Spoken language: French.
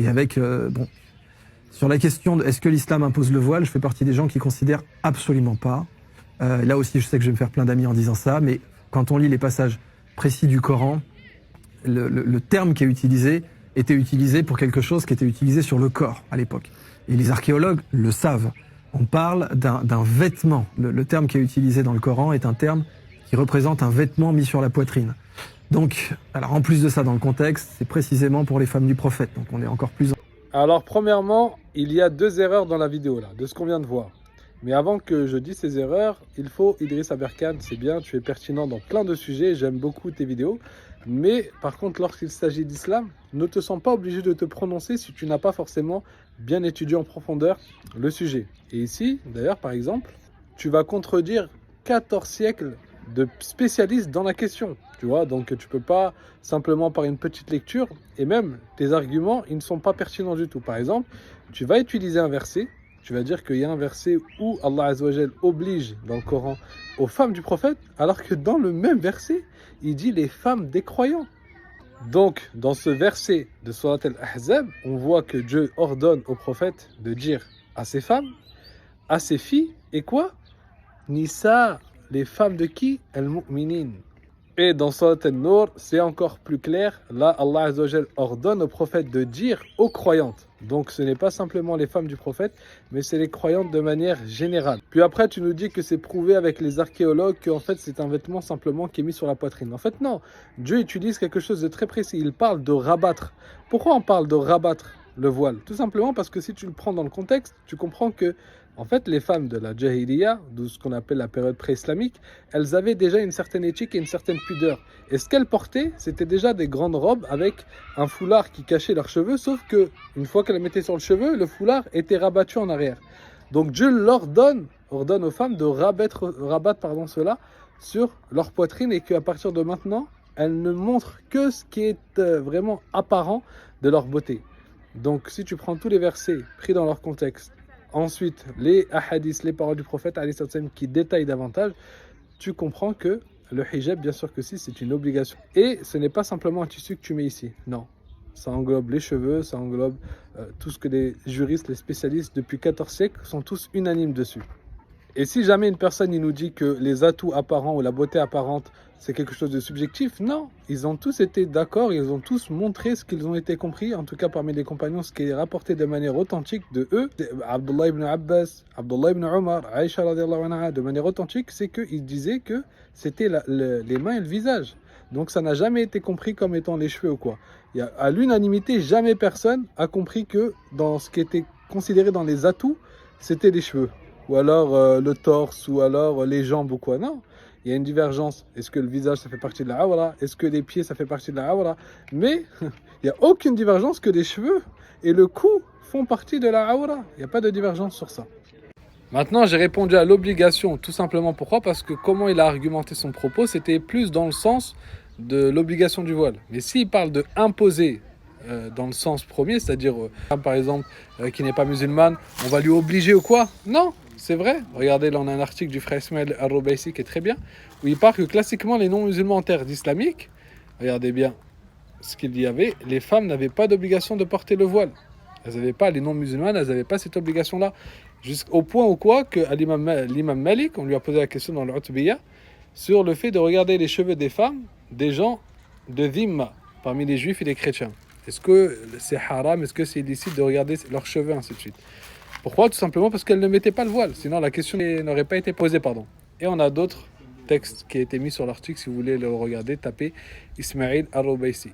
Et avec, sur la question de est-ce que l'islam impose le voile, je fais partie des gens qui considèrent absolument pas. Là aussi, je sais que je vais me faire plein d'amis en disant ça, mais quand on lit les passages précis du Coran, le terme qui est utilisé était utilisé pour quelque chose qui était utilisé sur le corps à l'époque. Et les archéologues le savent. On parle d'un vêtement. Le terme qui est utilisé dans le Coran est un terme qui représente un vêtement mis sur la poitrine. Donc, alors en plus de ça, dans le contexte, c'est précisément pour les femmes du prophète. Donc on est encore plus... Alors premièrement, il y a 2 erreurs dans la vidéo là, de ce qu'on vient de voir. Mais avant que je dise ces erreurs, il faut Idriss Aberkan, c'est bien, tu es pertinent dans plein de sujets, j'aime beaucoup tes vidéos. Mais par contre, lorsqu'il s'agit d'islam, ne te sens pas obligé de te prononcer si tu n'as pas forcément bien étudié en profondeur le sujet. Et ici, d'ailleurs, par exemple, tu vas contredire 14 siècles de spécialistes dans la question. Tu vois, donc tu peux pas simplement par une petite lecture, et même tes arguments, ils ne sont pas pertinents du tout. Par exemple, tu vas utiliser un verset, tu vas dire qu'il y a un verset où Allah Azza wa Jal oblige dans le Coran aux femmes du prophète, alors que dans le même verset, il dit les femmes des croyants. Donc, dans ce verset de Surat Al-Ahzab, on voit que Dieu ordonne au prophète de dire à ses femmes, à ses filles, et quoi? Nisa, les femmes de qui? Al-Mu'minin. Et dans Surat An-Nur, c'est encore plus clair. Là, Allah Azza wa Jal ordonne au prophète de dire aux croyantes. Donc ce n'est pas simplement les femmes du prophète, mais c'est les croyantes de manière générale. Puis après, tu nous dis que c'est prouvé avec les archéologues qu'en fait c'est un vêtement simplement qui est mis sur la poitrine. En fait non, Dieu utilise quelque chose de très précis. Il parle de rabattre. Pourquoi on parle de rabattre le voile? Tout simplement parce que si tu le prends dans le contexte, tu comprends que en fait, les femmes de la Jahiliya, de ce qu'on appelle la période pré-islamique, elles avaient déjà une certaine éthique et une certaine pudeur. Et ce qu'elles portaient, c'était déjà des grandes robes avec un foulard qui cachait leurs cheveux, sauf que une fois qu'elles mettaient sur le cheveu, le foulard était rabattu en arrière. Donc Dieu ordonne aux femmes de rabattre cela sur leur poitrine et qu'à partir de maintenant, elles ne montrent que ce qui est vraiment apparent de leur beauté. Donc si tu prends tous les versets pris dans leur contexte, ensuite, les hadiths, les paroles du prophète qui détaillent davantage, tu comprends que le hijab, bien sûr que si, c'est une obligation. Et ce n'est pas simplement un tissu que tu mets ici, non. Ça englobe les cheveux, ça englobe tout ce que les juristes, les spécialistes depuis 14 siècles sont tous unanimes dessus. Et si jamais une personne il nous dit que les atouts apparents ou la beauté apparente, c'est quelque chose de subjectif, non. Ils ont tous été d'accord, ils ont tous montré ce qu'ils ont été compris, en tout cas parmi les compagnons, ce qui est rapporté de manière authentique de eux. Abdullah ibn Abbas, Abdullah ibn Omar, Aïcha radiallahu anha, de manière authentique, c'est qu'ils disaient que c'était les mains et le visage. Donc ça n'a jamais été compris comme étant les cheveux ou quoi. À l'unanimité, jamais personne a compris que dans ce qui était considéré dans les atouts, c'était les cheveux. Ou alors le torse, ou alors les jambes ou quoi. Non, il y a une divergence. Est-ce que le visage, ça fait partie de la awra? Est-ce que les pieds, ça fait partie de la awra? Mais il n'y a aucune divergence que les cheveux et le cou font partie de la awra. Il n'y a pas de divergence sur ça. Maintenant, j'ai répondu à l'obligation, tout simplement pourquoi? Parce que comment il a argumenté son propos, c'était plus dans le sens de l'obligation du voile. Mais s'il parle de imposer dans le sens premier, c'est-à-dire, par exemple, qui n'est pas musulmane, on va lui obliger ou quoi? Non, c'est vrai. Regardez, là, on a un article du frère Ismaël Al-Rubaisi qui est très bien, où il parle que classiquement, les non-musulmans en terre islamique, regardez bien ce qu'il y avait, les femmes n'avaient pas d'obligation de porter le voile. Elles n'avaient pas, les non-musulmanes, elles n'avaient pas cette obligation-là. Jusqu'au point où quoi, que l'imam Malik, on lui a posé la question dans l'Utbiyya, sur le fait de regarder les cheveux des femmes, des gens de dhimma, parmi les juifs et les chrétiens. Est-ce que c'est haram, est-ce que c'est illicite de regarder leurs cheveux, ainsi de suite? Pourquoi? Tout simplement parce qu'elles ne mettaient pas le voile, sinon la question n'aurait pas été posée, pardon. Et on a d'autres textes qui ont été mis sur l'article, si vous voulez le regarder, tapez Ismaël Al-Rubaisi.